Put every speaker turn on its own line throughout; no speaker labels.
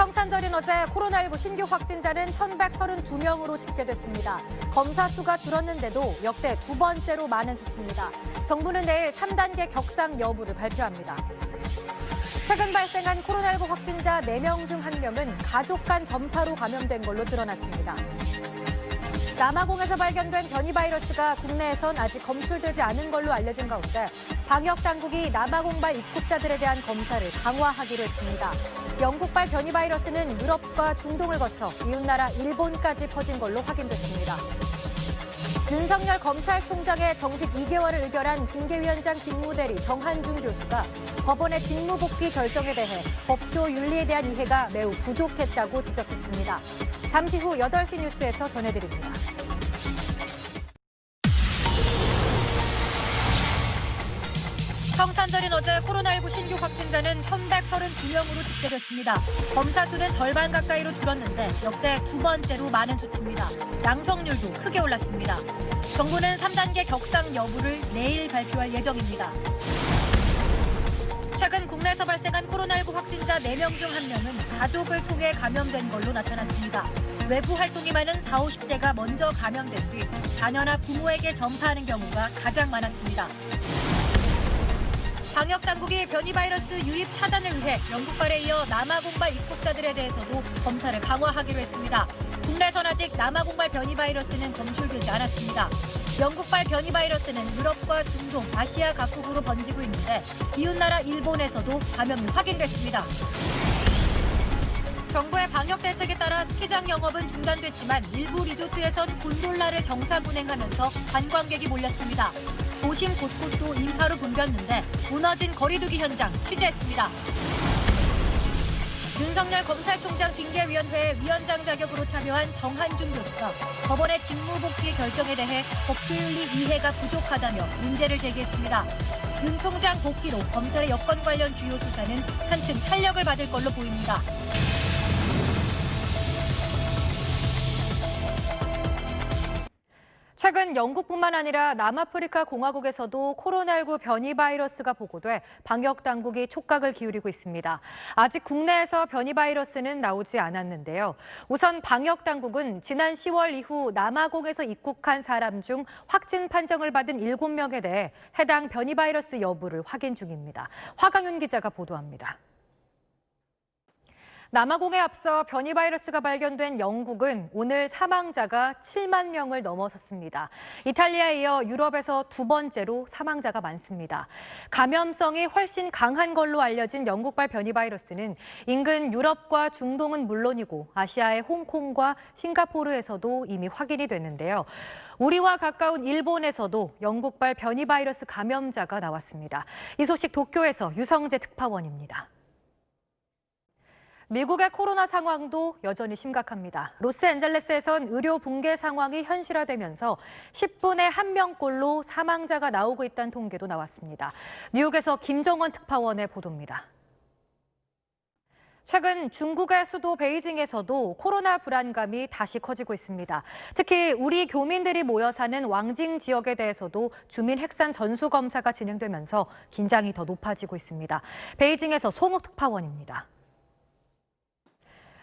성탄절인 어제 코로나19 신규 확진자는 1,132명으로 집계됐습니다. 검사 수가 줄었는데도 역대 두 번째로 많은 수치입니다. 정부는 내일 3단계 격상 여부를 발표합니다. 최근 발생한 코로나19 확진자 4명 중 1명은 가족 간 전파로 감염된 걸로 드러났습니다. 남아공에서 발견된 변이 바이러스가 국내에선 아직 검출되지 않은 걸로 알려진 가운데 방역 당국이 남아공발 입국자들에 대한 검사를 강화하기로 했습니다. 영국발 변이 바이러스는 유럽과 중동을 거쳐 이웃나라 일본까지 퍼진 걸로 확인됐습니다. 윤석열 검찰총장의 정직 2개월을 의결한 징계위원장 직무대리 정한준 교수가 법원의 직무복귀 결정에 대해 법조 윤리에 대한 이해가 매우 부족했다고 지적했습니다. 잠시 후 8시 뉴스에서 전해드립니다. 성탄절인 어제 코로나19 신규 확진자는 1,132명으로 집계됐습니다. 검사 수는 절반 가까이로 줄었는데 역대 두 번째로 많은 수치입니다. 양성률도 크게 올랐습니다. 정부는 3단계 격상 여부를 내일 발표할 예정입니다. 최근 국내에서 발생한 코로나19 확진자 4명 중 1명은 가족을 통해 감염된 걸로 나타났습니다. 외부 활동이 많은 40, 50대가 먼저 감염된 뒤 자녀나 부모에게 전파하는 경우가 가장 많았습니다. 방역 당국이 변이 바이러스 유입 차단을 위해 영국발에 이어 남아공발 입국자들에 대해서도 검사를 강화하기로 했습니다. 국내선 아직 남아공발 변이 바이러스는 검출되지 않았습니다. 영국발 변이 바이러스는 유럽과 중동, 아시아 각국으로 번지고 있는데 이웃나라 일본에서도 감염이 확인됐습니다. 정부의 방역 대책에 따라 스키장 영업은 중단됐지만 일부 리조트에선 곤돌라를 정상 운행하면서 관광객이 몰렸습니다. 도심 곳곳도 인파로 붐볐는데 무너진 거리두기 현장 취재했습니다. 윤석열 검찰총장 징계위원회 위원장 자격으로 참여한 정한준 교수가 법원의 직무복귀 결정에 대해 법조윤리 이해가 부족하다며 문제를 제기했습니다. 윤 총장 복귀로 검찰의 여권 관련 주요 수사는 한층 탄력을 받을 걸로 보입니다. 최근 영국뿐만 아니라 남아프리카 공화국에서도 코로나19 변이 바이러스가 보고돼 방역 당국이 촉각을 기울이고 있습니다. 아직 국내에서 변이 바이러스는 나오지 않았는데요. 우선 방역 당국은 지난 10월 이후 남아공에서 입국한 사람 중 확진 판정을 받은 7명에 대해 해당 변이 바이러스 여부를 확인 중입니다. 화강윤 기자가 보도합니다. 남아공에 앞서 변이 바이러스가 발견된 영국은 오늘 사망자가 7만 명을 넘어섰습니다. 이탈리아에 이어 유럽에서 두 번째로 사망자가 많습니다. 감염성이 훨씬 강한 걸로 알려진 영국발 변이 바이러스는 인근 유럽과 중동은 물론이고 아시아의 홍콩과 싱가포르에서도 이미 확인이 됐는데요. 우리와 가까운 일본에서도 영국발 변이 바이러스 감염자가 나왔습니다. 이 소식 도쿄에서 유성재 특파원입니다. 미국의 코로나 상황도 여전히 심각합니다. 로스앤젤레스에선 의료 붕괴 상황이 현실화되면서 10분에 1명꼴로 사망자가 나오고 있다는 통계도 나왔습니다. 뉴욕에서 김정원 특파원의 보도입니다. 최근 중국의 수도 베이징에서도 코로나 불안감이 다시 커지고 있습니다. 특히 우리 교민들이 모여 사는 왕징 지역에 대해서도 주민 핵산 전수 검사가 진행되면서 긴장이 더 높아지고 있습니다. 베이징에서 송욱 특파원입니다.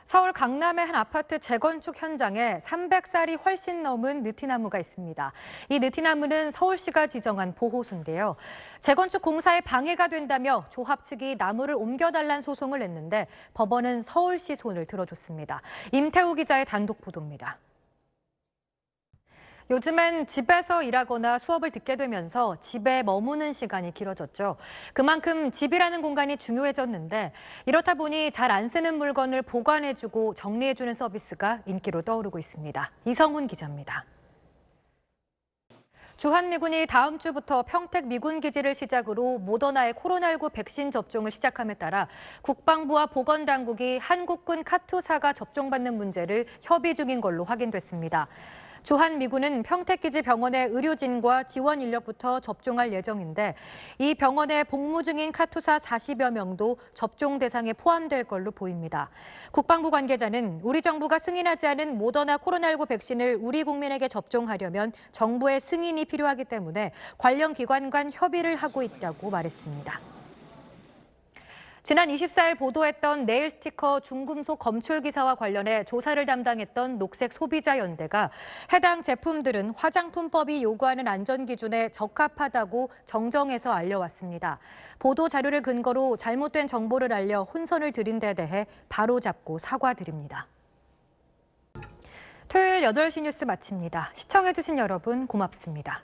서울 강남의 한 아파트 재건축 현장에 300살이 훨씬 넘은 느티나무가 있습니다. 이 느티나무는 서울시가 지정한 보호수인데요. 재건축 공사에 방해가 된다며 조합 측이 나무를 옮겨달라는 소송을 냈는데 법원은 서울시 손을 들어줬습니다. 임태우 기자의 단독 보도입니다. 요즘엔 집에서 일하거나 수업을 듣게 되면서 집에 머무는 시간이 길어졌죠. 그만큼 집이라는 공간이 중요해졌는데 이렇다 보니 잘 안 쓰는 물건을 보관해주고 정리해주는 서비스가 인기로 떠오르고 있습니다. 이성훈 기자입니다. 주한미군이 다음 주부터 평택 미군 기지를 시작으로 모더나의 코로나19 백신 접종을 시작함에 따라 국방부와 보건당국이 한국군 카투사가 접종받는 문제를 협의 중인 걸로 확인됐습니다. 주한미군은 평택기지 병원의 의료진과 지원 인력부터 접종할 예정인데 이 병원에 복무 중인 카투사 40여 명도 접종 대상에 포함될 걸로 보입니다. 국방부 관계자는 우리 정부가 승인하지 않은 모더나 코로나19 백신을 우리 국민에게 접종하려면 정부의 승인이 필요하기 때문에 관련 기관 간 협의를 하고 있다고 말했습니다. 지난 24일 보도했던 네일 스티커 중금속 검출 기사와 관련해 조사를 담당했던 녹색소비자연대가 해당 제품들은 화장품법이 요구하는 안전기준에 적합하다고 정정해서 알려왔습니다. 보도 자료를 근거로 잘못된 정보를 알려 혼선을 드린 데 대해 바로잡고 사과드립니다. 토요일 8시 뉴스 마칩니다. 시청해주신 여러분 고맙습니다.